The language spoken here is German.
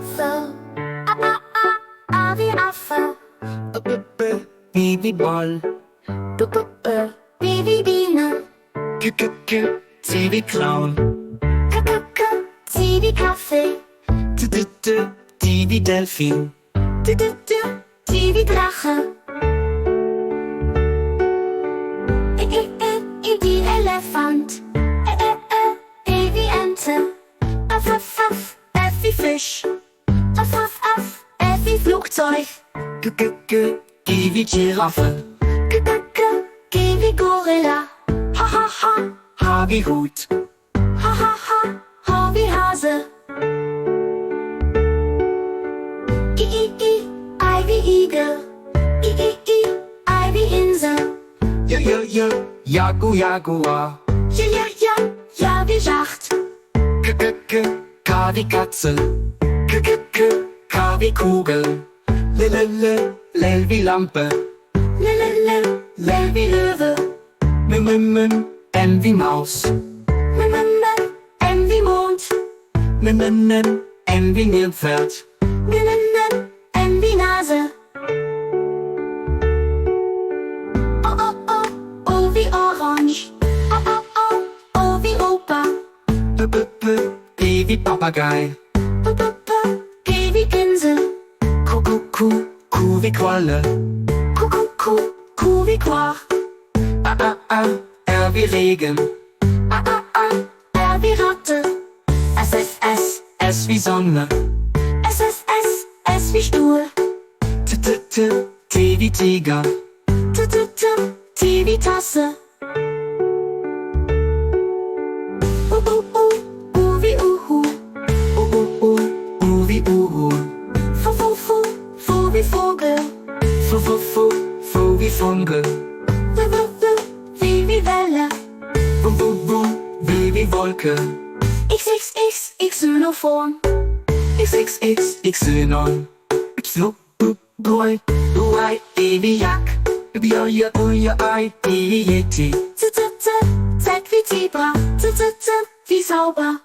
Apfel. A wie Affe. B wie Ball. B wie Biene. C wie Clown. C wie Kaffee. D wie Delfin. D wie Drache. I wie Elefant. E wie Ente. F wie Fisch. F wie Flugzeug. G wie Giraffe. G wie Gorilla. H wie Hut. H wie Hase. I wie Igel. I wie Insel. Jaguar. Ja wie Schacht. K wie Katze. K wie Kugel. L wie Lampe. L wie Löwe. N wie Maus. M wie Mond. N wie Nilpferd. N wie Nase. O wie Orange. O wie Opa. P wie Papagei. G wie Pinsel. Q wie Qualle. Q wie Quark. R wie Regen. R wie Ratte. S wie Sonne. S wie Stuhl. T wie Tiger. T wie Tasse. U wie Uhu. U wie Uhu. Fu wie Vogel. Fu wie Funke. W wie Welle. W wie Wolke. X Xylophon. Y. D wie Jack. I wie Yeti. Z wie Zebra. Z wie sauber.